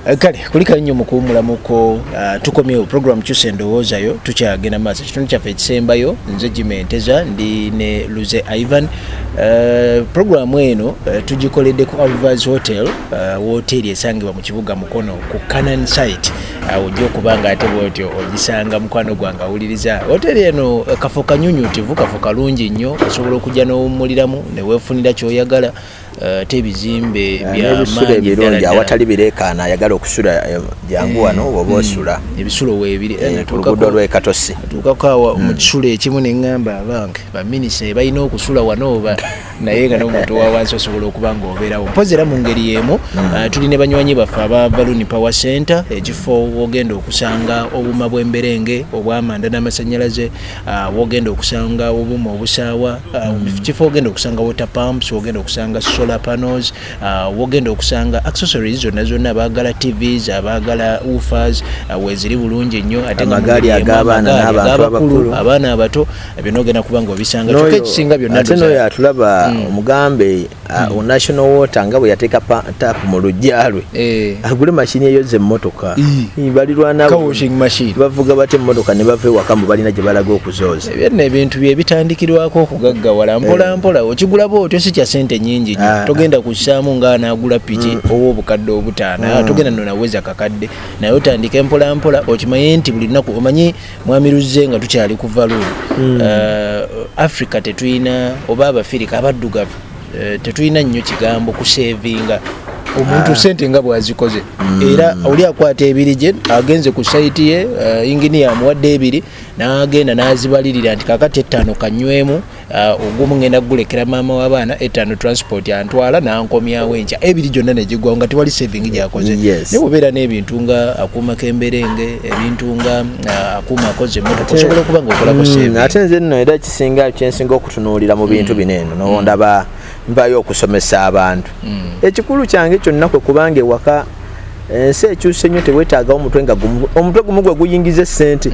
kale kulika nnyo mukuwumulamuko tukomyewo program kyuse ndowoozayo tukyagenda maaso ekitundu kyaffe ekisembayo nze Jimenteza ndi ne Luze Ivan. Programu eno tugikoledde ku Alvaz Hotel, hoteli esangibwa mu kibuga Mukono ku Canaan site. Ojja okubanga ate bwotyo ogisanga mukwano gwange awuliriza. Hoteli eno kafo kanyunyutivu, kafo kalungi nnyo, osobola okujja n'owummuliramu ne weefunira ky'oyagala. Tebizimbe by'amaanyi birungi awatali bireekaana ayagala okusula jangu wano oba osula ebisulo weebiri oluguudo lw'ekatosi tukakaawa mu kisulo ekimu ne ŋŋamba abange baminisita balina okusula wano oba naye nga n'omuntu wa wansi osobola okuba ng'obeerawo mpozi era mu ngeri emu tuli ne banywanyi baffe aba Balloon Power Center, ekifo wogenda okusanga obuuma bw'emberenge obw'amanda n'amasannyalaze, wogenda okusanga obuuma obusaawa, kifo wogenda okusanga water pumps, wogenda okusanga solar panels, wogenda okusanga accessories zonna abaagala TVs, abaagala woofers, weziri bulungi nnyo ate nga amagali ag'abaana n'abantu abakulu abaana abato by'onogenda kuba ng'obisanga kyokka ekisinga byonna ate n'oyo atulaba omugambe National Water nga bwe yateeka tap mu luggya lwe agule mashini eyoza emmotoka balirwana bavuga bate emmotoka ne bava ewaka mbu balina gye balaga okuzooza. Byonna ebintu bye bitandikirwako okugaggawala mpola mpola, okigula bw'otyo si kya ssente nnyingi nnyo, togenda kussaamu ng'anaagula piki oba obukadde obutaana, togenda nno naweza kakadde, naye otandika mpola mpola. Okimanyi nti buli lunaku omanyi Mwami Luze nga tukyali ku Balloon, Africa tetuyina oba Abafirika abaddugavu tetuyina nnyo kigambo kusevinga omuntu sente nga bwazikoze, era oli akwata ebirije agenze ku site ye, inginiya amuwadde ebiri n'agenda n'azibalirira nti kakati 5 kanywemu, ogumu ngenda gulekera maama w'abaana, 5 transport antwala n'ankomyawo enkya, ebiri gyonna ne gigwawo nga tewali saving gyakoze. Ne bubeera n'ebintu nga akuuma k'emberenge, ebintu nga akuuma akoze emmotoka, osobola okuba ng'okolako saving. Ate nze nno era kisinga kyensinga okutunuulira mu bintu bino eno nondaba nvayo okusomesa abantu. Ekikulu kyange kyonna kwe kubanga ewaka ensi ekyuse nnyo teweetaagawo omutwe nga omutwe gumu gwe guyingiza ssente.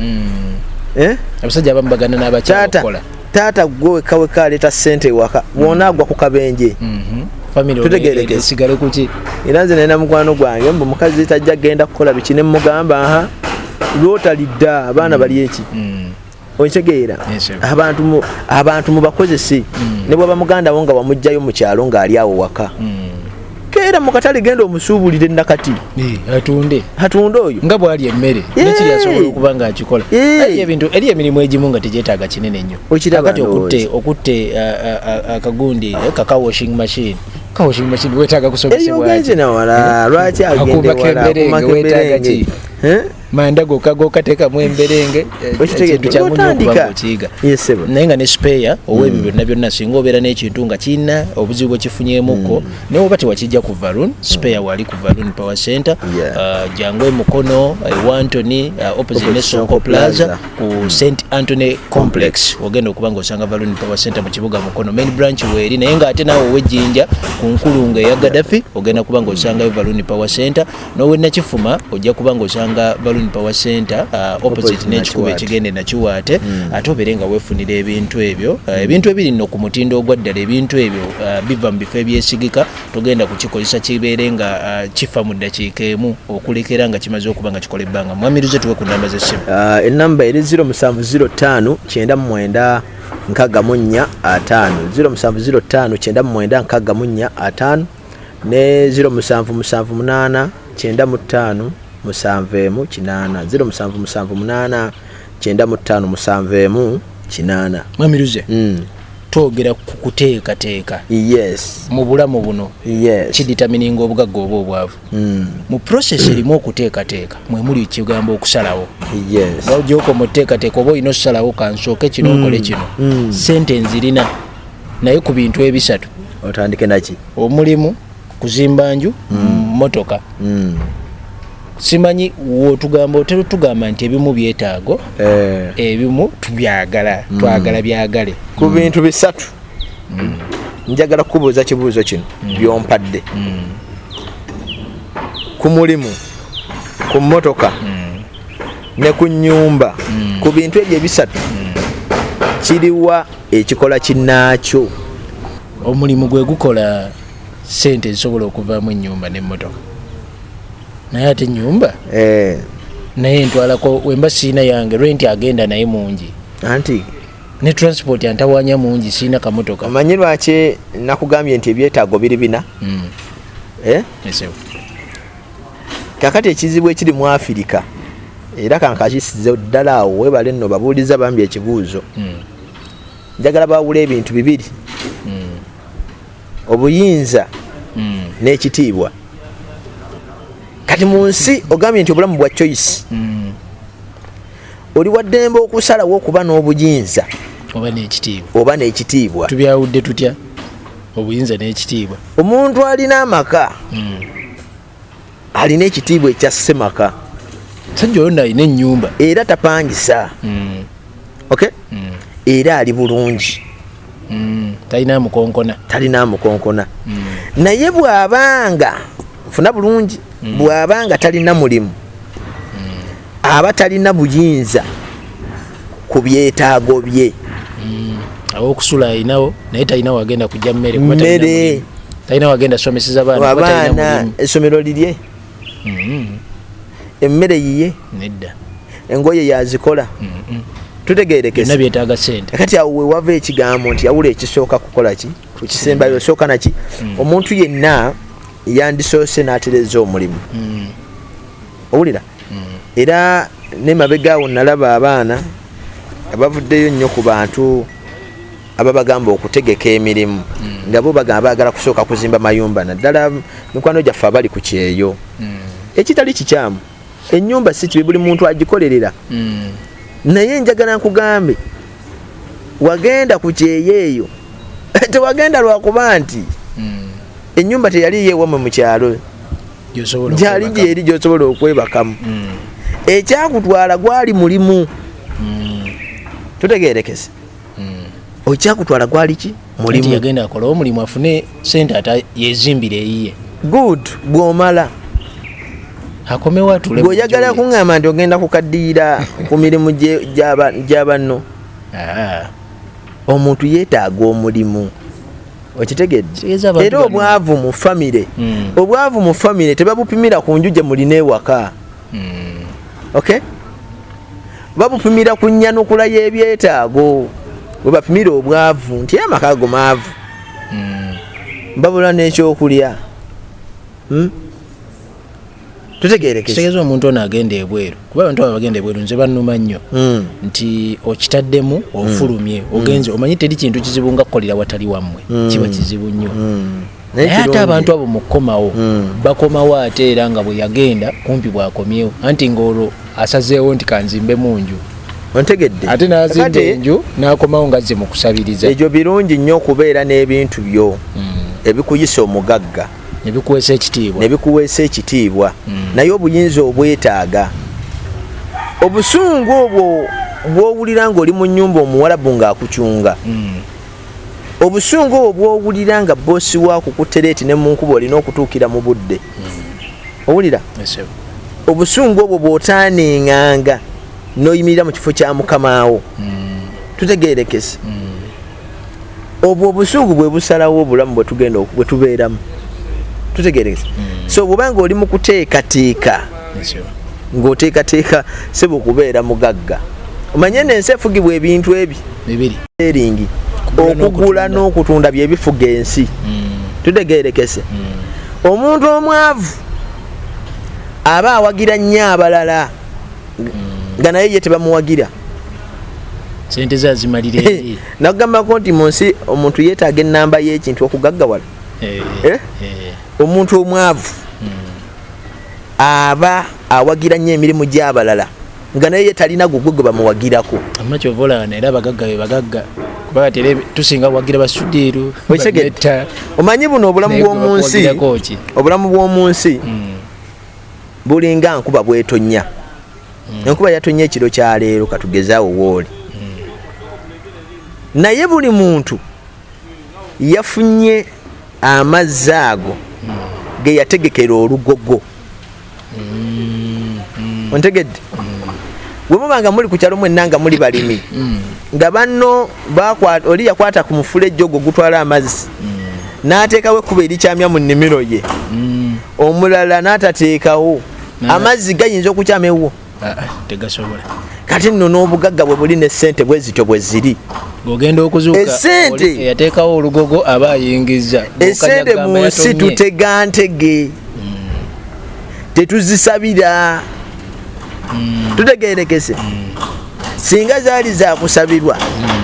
Abasajja abamu bagana n'abakyala okukola. Taata gwe kaweka aleeta ssente ewaka wona agwa ku kabenje. Tutegeereke sigale kuki. Era nze nina mukwano gwange mbu mukazi tajja genda kukola biki ne mugamba lwotalidda abaana bali eki. Ontegeera abantu mubakozese ne bwaba muganda wo nga wamugjayo mu kyalo ng'ali awo waka. Keera mu katale genda omusuubulire nakati hatunde oyo nga bwali emmere nekiri asobola okuba nga akikola. Eri emirimu egimu nga tegyetaaga kinene nnyo. Kakati okutte akagundi kaka washing machine weetaaga kusomesebwa eyogenze nawala lwaki agende wala akuma kemberenge manda gokateekamu emberenge ekintu kyamunyokuba ngokiyiga naye nga ne spare ow'ebyo byonna byonna singa obeera n'ekintu nga kirina obuzibu bwekifunyemuko naye oba tewakijja ku Balloon spare wali ku Balloon Power Center, jangu Mukono Wantoni opposite ne Soko Plaza ku St Anthony Complex, ogenda okuba ng'osanga Balloon Power Center mu kibuga Mukono main branch weeri, naye ng'ate naawe ow'ejjinja ku nkulungo eya Gaddafi ogenda kuba ng'osangayo Balloon Power Center, n'owe Nakifuma ojja kuba ng'osanga Balloon Power Center opposite n'ekikubo ekigende Nakiwaate, ate obeere nga weefunira ebintu ebyo. Ebintu ebiri nno ku mutindo ogwaddala, ebintu ebyo biva mu bifo ebyesigika, togenda kukikozesa kibeere nga kifa mu ddakiika emu okulekera nga kimaze okuba nga kikola ebbanga. Mwami Luze tuwe ku namba z'essimu. Ennamba eri 0705 999 64 05 0705 999 64 ne 0778 95 musavemu kinana 0778 95 kinana. Mwami Luze twogera ku kuteekateeka mu bulamu buno kiditamininga obugagga oba obwavu. Mu process erimu okuteekateeka mwe muli kigambo okusalawo. Bawujjako mu teekateeka oba olina okusalawo kansooke kino okole kino, ssente nzirina naye ku bintu ebisatu otandike naki: omulimu, kuzimba nju, motoka. Simanyi wotugamba otero tugamba nti ebimu byetaago ebimu tubyagala twagala byagale ku bintu bisatu. Njagala kubuuza kibuuzo kino byompadde ku mulimu, ku motoka ne ku nyumba. Ku bintu ebyo ebisatu kiriwa ekikola kinnaakyo? Omulimu gwe gukola ssente zisobola okuvaamu ennyumba n'emmotoka. naye ate nyumba naye ntwalako wemba siina yange renti agenda naye mungi anti ne transport antawanya mungi siina kamotoka. Omanyi lwaki nakugambye nti ebyetaago biri bina? Kakati ekizibu ekiri mu Afirika era kankakisize ddala awo webale nno babuuliza bambi ekibuuzo. Njagala bawula ebintu bibiri, obuyinza n'ekitiibwa. Kati mu nsi ogambye nti obulamu bwa choice, oli waddembe okusalawo okuba n'obuyinza oba n'ekitiibwa. Tubyawudde tutya obuyinza n'ekitiibwa? Omuntu alina amaka alina ekitiibwa ekya ssemaka, sajja ono alina ennyumba era tapangisa, era ali bulungi, talina mukonkona. Naye bw'abanga nfuna bulungi, bw'abanga talina mulimu, aba talina buyinza ku byetaago bye. Awokusula alinawo naye talina wagenda kujja mmere, talina wagenda someseza abaana, essomero lirye, emmere yiye, nedda, engoye yazikola. Tutegeerekese byetaaga sente. Kati awo we wava ekigambo nti yawula ekisooka kukola ki, kukisembayo osooka naki. Omuntu yenna yandisoose n'atereza omulimu, owulira. Era ne mabegaawo nalaba abaana abavuddeyo nnyo ku bantu ababagamba okutegeka emirimu, nga bo bagamba baagala kusooka kuzimba mayumba. Naddala mikwano gyaffe abali ku kyeyo, ekitali kikyamu. Ennyumba si kibi, buli muntu agikolerera. Naye njagala nkugambe, wagenda ku kyeyo eyo tewagenda lwakuba nti ennyumba teyali yeewamwe mu kyalo, gyali gyeri gy'osobola okwebakamu. Ekyakutwala gwali mulimu. Tutegeerekese okyakutwala gwali ki? Mulimu. Yagenda akola omulimu afune sente ata yezimbire eyiye. Good, bw'omala akomewo atule. Bw'oyagala kuŋŋamba nti ogenda kukaddiira ku mirimu gy'abanno, omuntu yeetaaga omulimu. Okitegedde? Era obwavu mu famire, obwavu mu famire tebabupimira ku nju gye mulina ewaka, babupimira ku nnyanukula y'ebyetaago. Bwe bapimira obwavu nti amaka ago maavu, babula n'ekyokulya. Tutegeerekese. Kitegeeza omuntu ono agenda ebweru, kuba abantu abo bagenda ebweru nze bannuma nnyo nti okitaddemu ofulumye ogenze omanyi teri kintu kizibu nga kukolera watali wammwe, kiba kizibu nnyo. Naye ate abantu abo mu kukomawo bakomawo ate era nga bwe yagenda kumpi bwakomyewo, anti ng'olwo asazeewo nti kanzimbe mu nju. Ontegedde? Ate n'azimba enju n'akomawo ngazze mu kusabiriza. Ekyo birungi nnyo okubeera n'ebintu byo ebikuyisa omugagga, nebikuweesa ekitiibwa. Naye obuyinza obwetaaga. Obusungu obwo bw'owulira ng'oli mu nnyumba omuwalabu ng'akucunga, obusungu obwo bw'owulira nga boosi waakukutereeti ne mu nkuba olina okutuukira mu budde, owulira? Obusungu obwo bw'otaaninganga n'oyimirira mu kifo kya mukamaawo. Tutegeerekese. Obwo obusungu bwe busalawo obulamu bwe tubeeramu. Tutegeerekese. So bw'obanga oli mu kuteekateeka, ng'oteekateeka sebo okubeera mugagga. Omanye n'ensi efugibwa ebintu ebi bibiri, okugula n'okutunda bye bifuga ensi. Tutegeerekese. Omuntu omwavu aba awagira nnyo abalala nga naye ye tebamuwagira, sente zazimalire. Nagambako nti mu nsi omuntu yeetaaga ennamba y'ekintu okugaggawala. Omuntu omwavu aba awagira nnyo emirimu gy'abalala nga naye ye talina gugwe gwe bamuwagirako. Amakyovolaana era abagagga be bagagga kuba tere tusinga wagira basudiru. Omanyi buno obulamu bw'omu nsi bulinga nkuba bwetonya. Enkuba yatonnya ekiro kya leero katugezaawo wooli. Naye buli muntu yafunye amazzi ago ge yategekera olugogo. Ontegedde? Bwe muba nga muli ku kyalo mwenna nga muli balimi, nga banno oli yakwata ku mufulejjo ogwo gutwala amazzi n'ateekawo ekkuba erikyamya mu nnimiro ye, omulala n'atateekawo amazzi gayinza okukyamewo tegasobola kati nno n'obugagga bwe buli ne ssente bwe zityo bwe ziri ogenda okuzuuka essente yateekawo olugogo aba ayingiza essente mu nsi tutega ntege tetuzisabira tutegeerekese singa zaali zakusabirwa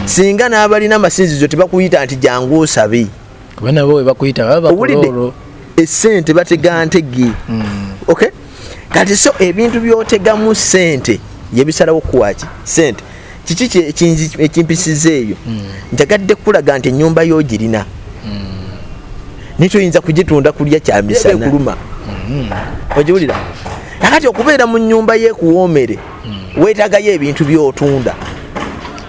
singa n'abalina amasinzizo tebakuyita nti jangu osabe kuba nabo we bakuyita baba bakulolo essente batega ntege okay kati so ebintu byotegamu ssente yebisalawo kuwaki ssente kiki ekimpisiza eyo njagadde kulaga nti ennyumba y'ogirina nitoyinza kugitunda kulya kyamisana kuluma ojiwulira akati okubeera mu nnyumba y'ekuwoomere weetagayo ebintu by'otunda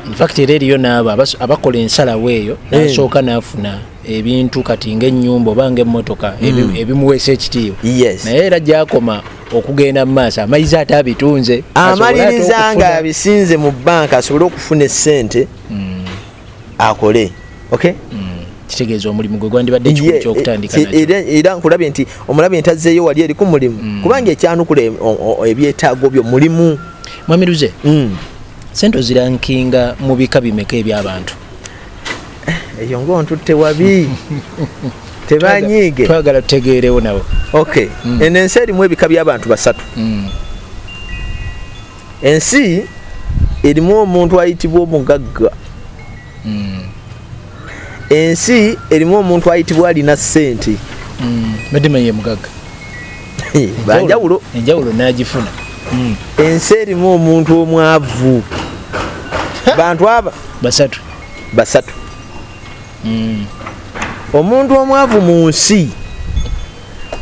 infact era eriyo n'abo abakola ensalawo eyo nasooka n'afuna ebintu kati ng'ennyumba oba ng'emmotoka ebimuweesa ekitiibwa naye era gyakoma okugenda mu maaso amayiza ate abitunze amaliriza nga abisinze mu banka asobole okufuna essente akole okay kitegeeza omulimu gwe gwandibadde kikulu ky'okutandika nakyo era nkulabye nti omulabye nti azzeeyo wali eri ku mulimu kubanga ekyanukula ebyetaago byo mulimu mwamiruze sente ozirankinga mu bika bimeka eby'abantu eyo ng'ontutte wabi tebanyiige twagala tutegeerewo nawe okay eno ensi erimu ebika by'abantu basatu ensi erimu omuntu ayitibwa omugagga ensi erimu omuntu ayitibwa alina ssente badimanye mugagga enjawulo n'agifuna ensi erimu omuntu omwavu bantu aba basatu omuntu omwavu mu nsi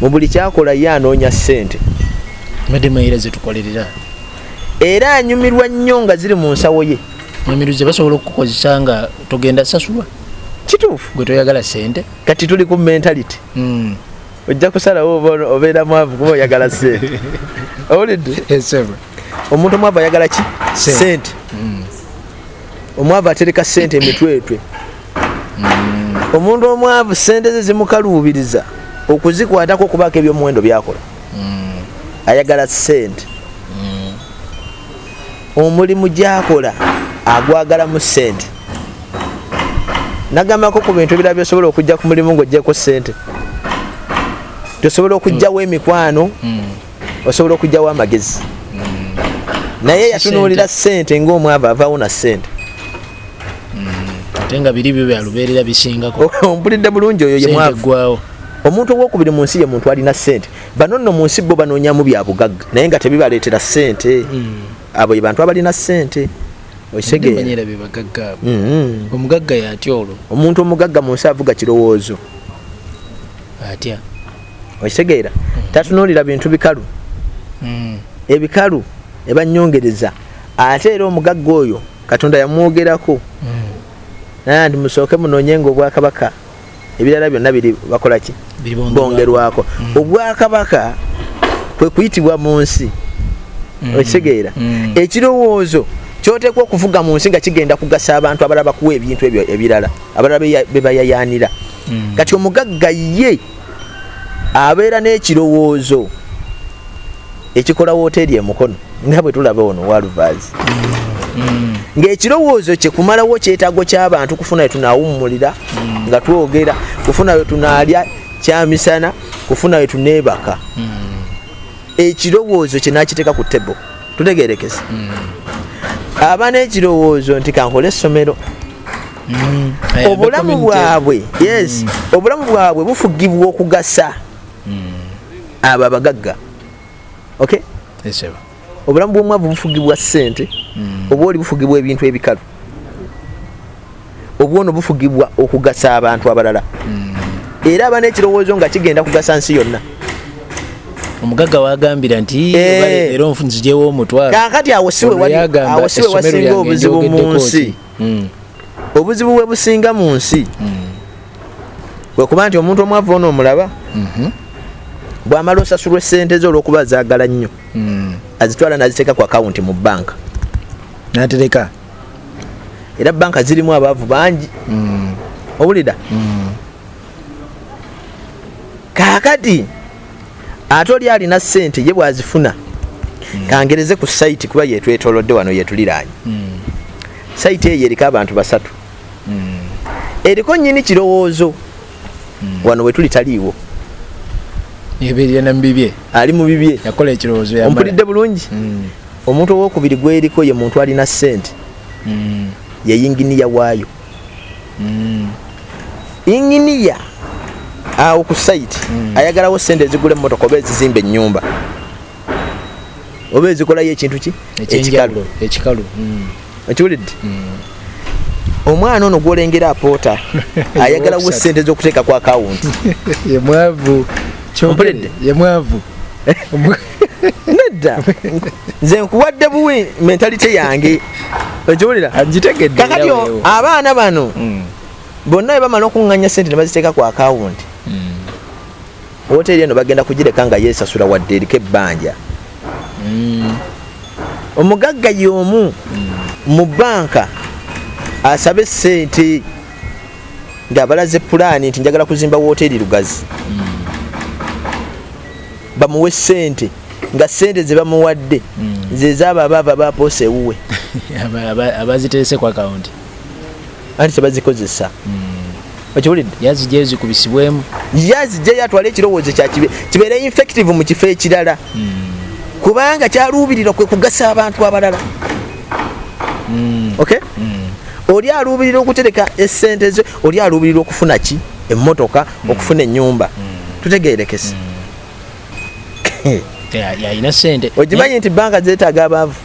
mu buli kyakola ye anoonya ssente badimayira zetukolerera era anyumirwa nnyo nga ziri mu nsawo ye nyumiruze basobola okukozesa nga togenda sasulwa kituufu gwe toyagala ssente kati tuli ku mentality ojja kusalawo obeera mwavu kuba oyagala ssente owulidde omuntu omwavu ayagala ki ssente omwavu atereka ssente emitwetwe omuntu omwavu ssente ze zimukaluubiriza okuzikwatako okubaako ebyomuwendo byakola ayagala ssente omulimu gyakola agwagala mu ssente nagambako ku bintu ebirala byosobola okujja ku mulimu ng'oggyeko ssente tosobola okujjawo emikwano osobola okujjawo amagezi naye yatunuulira ssente ng'omwavu avaawo na ssente ate nga biri byo byalubeerera bisingako ompulidde bulungi oyo ye mwavu omuntu owokubiri mu nsi ye muntu alina ssente bano nno mu nsi bo banoonyamu bya bugagga naye nga tebibaleetera ssente abo ye bantu abalina ssente okitegeera omugagga yatya olwo omuntu omugagga mu nsi avuga kirowoozo atya okitegeera tatunuulira bintu bikalu ebikalu ebanyongereza ate era omugagga oyo Katonda yamwogerako nandi musooke munoonye nga obwakabaka ebirala byonna biri bakola ki bongerwako obwakabaka kwe kuyitibwa mu nsi okitegeera ekirowoozo kyoteekwa okuvuga mu nsi nga kigenda kugasa abantu abalala bakuwa ebintu ebyo ebirala abalala be bayayaanira kati omugagga ye abeera n'ekirowoozo ekikola wooteeri emukono nga bwe tulaba ono waluvaazi ng'ekirowoozo kye kumalawo kyetaago ky'abantu kufuna we tunaawummulira nga twogera kufuna we tunaalya kyamisana kufuna we tuneebaka ekirowoozo kye n'akiteeka ku ttebo tutegeerekese aba n'ekirowoozo nti kankole essomero obulamu bwabwe obulamu bwabwe bufugibwa okugasa abo abagagga okay obulamu bw'omwavu bufugibwa ssente obwoli bufugibwa ebintu ebikalu obwono bufugibwa okugasa abantu abalala era aba n'ekirowoozo nga kigenda kugasa nsi yonna omugagga wagambira nti era onfunzijewo omutwalo kakati awo siwe wasinga obuzibu mu nsi obuzibu bwe businga mu nsi bwekuba nti omuntu omwavu ono omulaba bw'amala osasulwa essente ze olw'okuba zaagala nnyo azitwala naziteeka ku akawunti mu banka natereka era banka zirimu abaavu bangi owulira kakati ate oli alina ssente ye bwazifuna kangereze ku site kuba yetwetolodde wano yetuliraanye site eyo eriko abantu basatu eriko nnyini kirowoozo wano wetuli taliiwo ebeerera na mubibye ali mu bibye yakola ekirowoozo yamala ompulidde bulungi omuntu owokubiri gweriko ye muntu alina ssente ye yinginiya waayo yinginiya awo ku site ayagalawo ssente ezigula emmotoka oba ezizimba ennyumba oba ezikolayo ekintu ki ekikalu okiwulidde omwana ono gwolengera apoota ayagalawo ssente z'okuteeka ku akawunti yemwavu ompulidde yemwavu nedda nze nkuwadde buwi mentalite yange okiwulira agitegedde kakati abaana bano bonna bwe bamala okuŋŋanya ssente ne baziteeka ku akawunti woteeri eno bagenda kugireka nga yeesasula wadde eriko ebbanja omugagga y'omu mu banka asabe ssente ng'abalaze pulaani nti njagala kuzimba woteeri Lugazi bamuwe ssente nga ssente ze bamuwadde zezaabo abaava bapoosa ewuwe abaziteese ku akawunti anti tebazikozesa okiwulidde yazijjayo zikubisibwemu yazijjayo atwale ekirowoozo kibeere infective mu kifo ekirala kubanga kyaluubirira kwe kugasa abantu abalala okay oli aluubirira okutereka essente ze oli aluubirira okufuna ki emmotoka okufuna ennyumba tutegeerekese yalina ssente okimanyi nti banka zeetaaga abaavu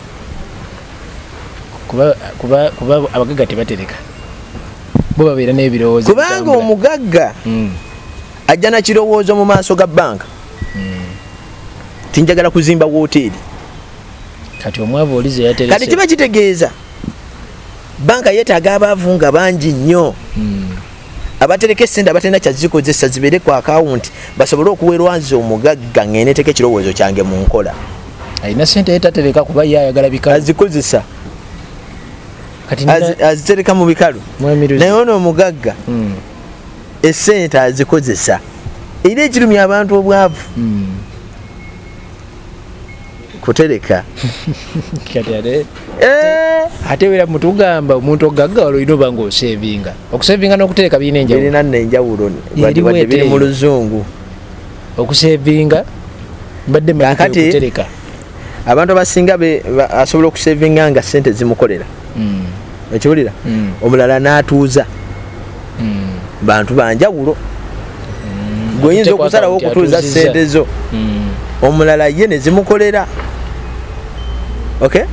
kuba abagagga tebatereka bo babeera n'ebirowoozo kubanga omugagga ajja na kirowoozo mu maaso ga banka tinjagala kuzimba woteeri kati omwavu olize yaterese kati kiba kitegeeza banka yeetaaga abaavu nga bangi nnyo abatereka essente abatalina kyazikozesa zibeere ku akawunti basobole okuweerwanza omugagga ng'eneeteka ekirowoozo kyange mu nkola alina ssente yetatereka kuba ye ayagala bikalu azikozesa azitereka mu bikalu naye ono omugagga essente azikozesa era ekirumya abantu obwavu kutereka ate wera mutugamba omuntu ogagga wala olina oba ng'osevinga okusevinga n'okutereka birina enjawulo wadde biri mu luzungu okusevinga mbadde okutereka abantu abasinga asobola okusevinga nga ssente zimukolera ekiwulira omulala n'atuuza bantu banjawulo gwenyinza okusalawo okutuuza ssente zo omulala ye ne zimukolera okay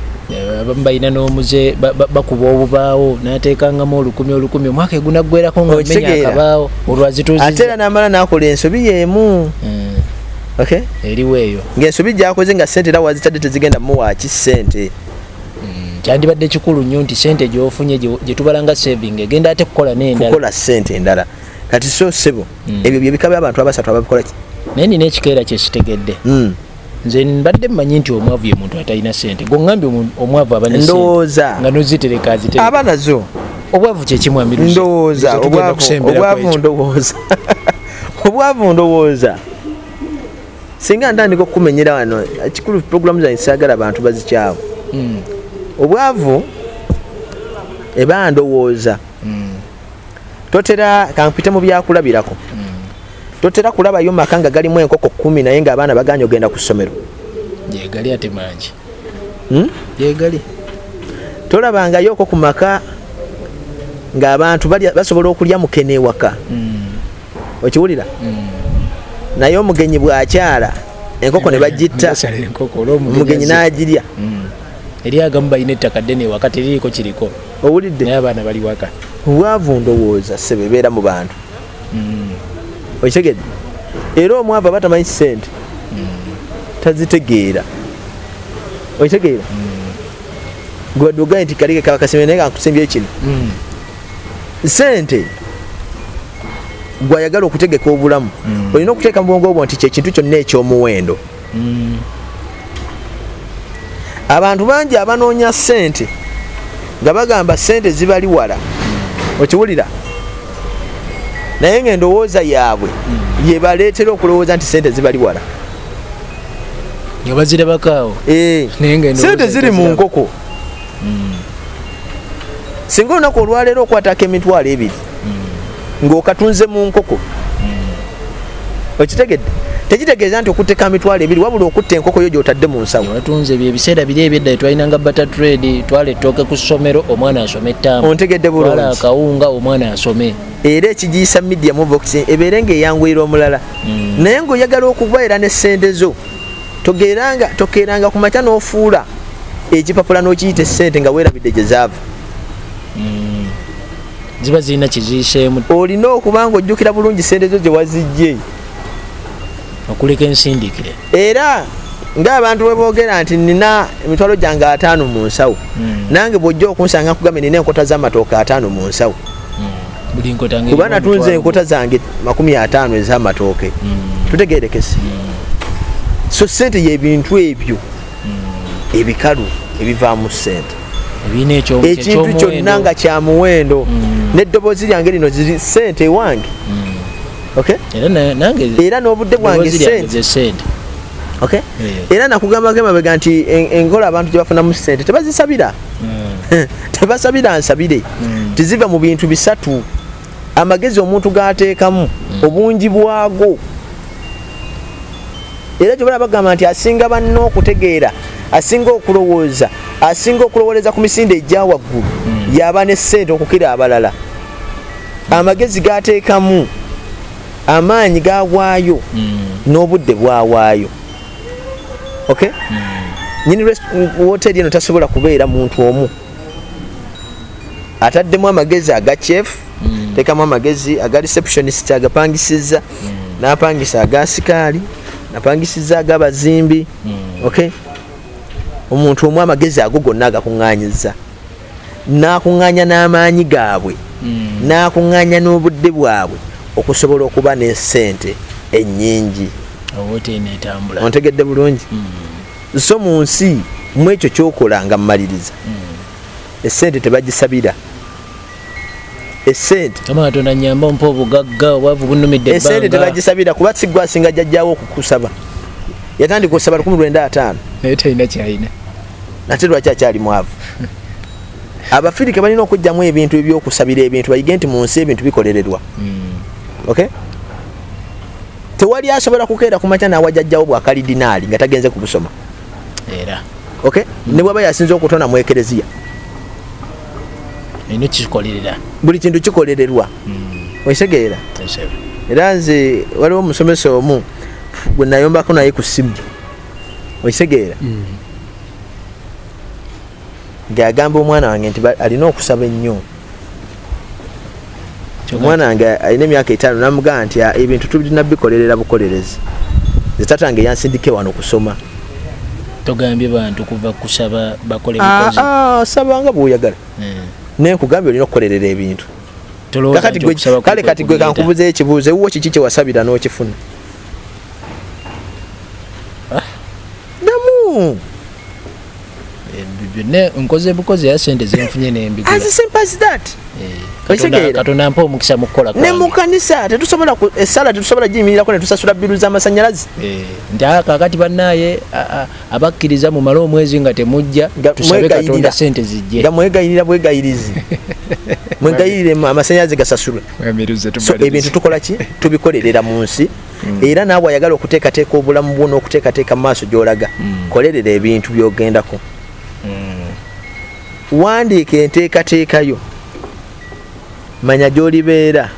abamu balina n'omuze bakuba obubaawo n'ateekangamu 10,000 omwaka egunaggwerako nga mmenya akabaawo olwazituuziza ate era n'amala n'akola ensobi y'emu okay eriwo eyo ng'ensobi gy'akoze nga ssente era wazitadde tezigenda muwaaki ssente kyandibadde kikulu nnyo nti ssente gy'ofunye gye tubala nga saving egenda ate kukola ssente endala kati so ssebo ebyo bye bika by'abantu abasatu ababikola ki naye nina ekikeera kyekitegedde nze mbadde mmanyi nti omwavu ye muntu atalina ssente gongambye omwavu aba ndowooza nga nozitereka azitereka aba nazo obwavu kyekimwambiruza ndowooza obwavu ndowooza singa ntandika okumenyera wano kikulu programu zange saagala abantu bazikyawo obwavu eba ndowooza totera kampite mu byakulabirako totera kulabayo maka nga galimu enkoko 10 naye nga abaana baganya ogenda ku ssomero yegali ate mangi yegali tolabangayo ko ku maka ng'abantu basobola okulya mukene ewaka okiwulira naye omugenyi bw'akyala enkoko ne bagitta omugenyi n'agirya eri agamu balina ettaka ddene ewaka teririiko kiriko owulidde naye abaana bali waka obwavu ndowooza ssebe beera mu bantu okitegedde era omwavu aba tamanyi ssente tazitegeera okitegeera gwadde ogaye nti kalike kaba kasembe naye kankusimbye kino ssente gwayagala okutegeka obulamu olina okuteeka mu bwongo bwo nti kyekintu kyonna ekyomuwendo abantu bangi abanoonya ssente nga bagamba ssente zibali wala okiwulira naye ng'endowooza yaabwe yebaleetera okulowooza nti ssente zibali wala yabazire bakaawo sente ziri mu nkoko singa olunaku olwaleero okwatako emitwalo 2 ng'okatunze mu nkoko okitegedde tekitegeeza nti okutteka emitwalo 2 wabula okutta enkoko yo gy'otadde mu nsawo watunze ebiseera biri ebyedda twalinanga butter trade twala ettooke ku ssomero omwana asome ettamu ontegedde bulungi twala akawunga omwana asome era ekigiyisa media movox ebeere ng'eyanguyira omulala naye ng'oyagala okubeera ne ssente zo tokeeranga ku makya n'ofuula ekipapula n'okiyita essente nga weerabidde gye zaava ziba zirina kiziyiseemu olina okuba ng'ojjukira bulungi ssente zo gye wazijje okuleka ensindikire era ng'abantu bwe boogera nti nina emitwalo gyange 5 mu nsawo nange bw'ojja okunsanga nkugambye nina enkota z'amatooke 5 mu nsawo kuba natunze enkota zange 50 ez'amatooke tutegeerekese so ssente y'ebintu ebyo ebikalu ebivaamu ssente ekintu kyonna nga kya muwendo n'eddoboozi lyange lino ziri ssente ewange era n'obudde bwange ssente era nakugambako emabega nti enkola abantu gye bafunamu ssente tebazisabira tebasabira nsabire tiziva mu bintu 3 amagezi omuntu g'ateekamu obungi bwago era gye bala bagamba nti asinga banno okutegeera asinga okulowooza asinga okulowooleza ku misinde egya waggulu yaba ne ssente okukira abalala amagezi g'ateekamu amaanyi gawaayo n'obudde bwawaayo nyini woteri eno tasobola kubeera muntu omu ataddemu amagezi aga chef teekamu amagezi aga receptionist agapangisiza n'apangisa aga sikaali napangisiza ag'abazimbi omuntu omu amagezi ago gonna agakuŋŋaanyiza n'akuŋŋaanya n'amaanyi gaabwe n'akuŋŋaanya n'obudde bwabwe okusobola okuba n'essente ennyingi ontegedde bulungi so mu nsi mu ekyo kyokola nga mmaliriza essente tebagisabira essente Katonda nnyamba mpa obugagga obwavu bunnumidde ebbanga essente tebagisabira kuba sigwa asinga jjajjaawo okukusaba yatandika okusaba 1905 naye talina kyalina nate lwaki akyali mwavu abafirika balina okujjamu ebintu ebyokusabira ebintu bayige nti mu nsi ebintu bikolererwa tewali asobola kukeera ku makya n'awajjajjawo bw'akalidinaali nga tagenze kubusoma era ne bw'aba yasinza okutona mu ekereziya buli kintu kikolererwa okitegeera era nze waliwo omusomesa omu gwe nayombako naye ku ssimu okitegeera ng'agamba omwana wange nti alina okusaba ennyo omwana wange alina emyaka 5 namugamba nti ebintu tulina bikolerera bukolerezi zitatange yansindike wano kusoma togambye bantu kuva kusaba bakole bikozi sabanga bw'oyagala naye nkugambye olina okukolerera ebintu kale kati gwe kankubuza ekibuuzo ewuwo kiki kye wasabira n'okifuna damu byonna nkoze bukozi ya sente zenfunye n'embigula as simple as that Katonda mpa omukisa mu kukola ne mu kanisa tetusobola essala tetusobola giyimirako ne tusasula biru z'amasannyalaze nti kakati bannaye abakkiriza mu mala omwezi nga temujja tusabe Katonda sente zijje nga mwegayirira bwegayirizi mwegayirire amasannyalaze gasasulwe so ebintu tukola ki tubikolerera mu nsi era naawe ayagala okuteekateeka obulamu bwo n'okuteekateeka mu maaso gy'olaga kolerera ebintu by'ogendako wandiika enteekateekayo manya gy'olibeera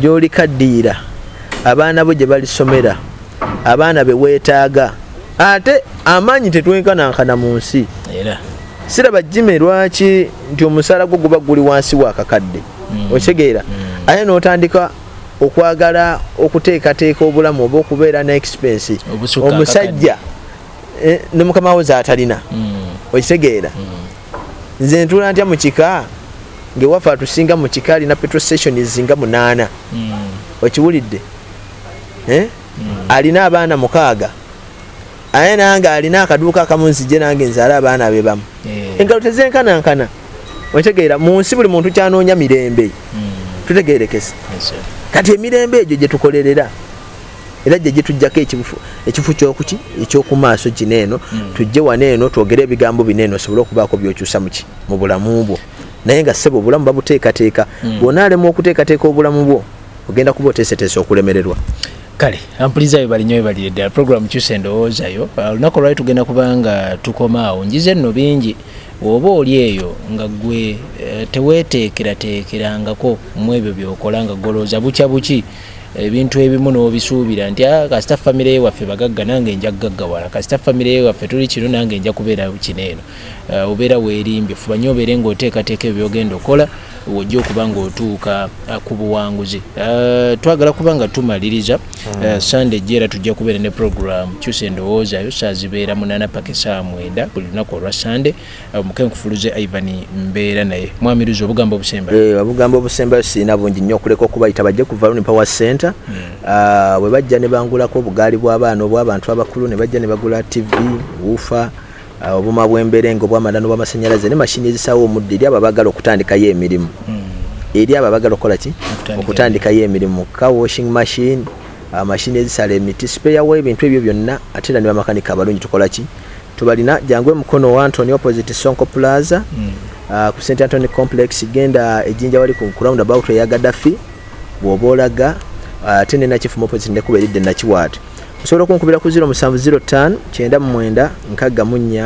gy'olikaddiira abaana bo gye balisomera abaana be weetaaga ate amaanyi tetwenkanankana mu nsi siraba jime lwaki nti omusaala gwo guba guli wansi w'akakadde okitegeera ate n'otandika okwagala okuteekateeka obulamu oba okubeera ne expense omusajja ne mukama wo z'atalina okitegeera nze ntuula ntya mu kika ng'ewaffe atusinga mu kika alina petrol station ezinga 8 okiwulidde alina abaana 6 aye nange alina akaduuka akamu nzije nange nzaala abaana be bamu engalo tezenkanankana okitegeera mu nsi buli muntu kyanoonya mirembe tutegeerekese kati emirembe egyo gye tukolerera era gye tujjako ekifu kyokuki ekyokumaaso kineeno tujje waneeno twogere ebigambo bineeno sobole okubaako byokyusa mu bulamu bwo naye nga ssebo obulamu babuteekateeka bw'onaalema okuteekateeka obulamu bwo ogenda kuba oteeseteese okulemererwa. Kale ampulizayo balinyo ebalire ddala program kyuse endowoozayo olunaku lwali tugenda kubanga tukomaawo njize nno bingi oba oli eyo nga gwe teweteekerateekerangako mu ebyo byokola nga golooza bukya buki ebintu ebimu n'obisuubira nti kasita famire ye waffe bagagga nange nja gaggawala kasita famire ye waffe tuli kino nange nja kubeera kineeno obeera weerimbye fuba nnyo obeere ng'oteekateeka ebyo byogenda okola wojja okuba ng'otuuka ku buwanguzi. Twagala kuba nga tumaliriza Sunday jera tujja kubeera ne program kyuse endowoozayo saa zibeera 8 paka saa 9 buli lunaku olwa Sunday. Mukenkufuluze Ivan mbeera naye mwamiruza obugambo obusembayo. Obugambo obusembayo siina bungi nnyo okuleka okubayita bajje ku Valuni Power Center bwe bajja ne bangulako obugaali bw'abaana obw'abantu abakulu ne bajja ne bagula TV wuufa obuma bw'emberengo obw'amadano bw'amasannyalaze ne mashini ezisawo omuddo eri ababagala okutandikayo emirimu eri ababagala okukola ki okutandikayo emirimu car washing machine mashini ezisala emiti sparewo ebintu ebyo byonna ate era ne bamakanika abalungi tukola ki tubalina jangwe mukono wa Anthony opposite Sonko Plaza ku St Anthony Complex genda ejinja wali ku roundabout ya Gaddafi bw'oboolaga ate ne nakifumo opposite ne kubeeridde nakiwaate osobola okunkubira ku 0705 949 64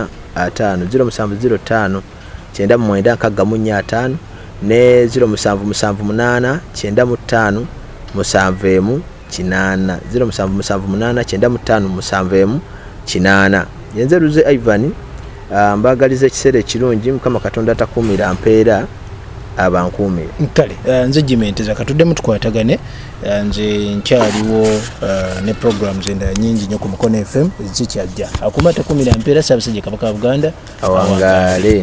5 0705 949 ne 0778 95 75 kinana 0778 95 yenze Luze Ivan mbagaliza ekiseera ekirungi Mukama Katonda takuumira mpeera abankuumire. Kale nze Jimenti zakatuddemu tukwatagane nze nkyaliwo ne programs endala nyingi nnyo ku Mukono FM zikyajja akumata 10 mpeera Ssaabasajja Kabaka wa Buganda awangaale.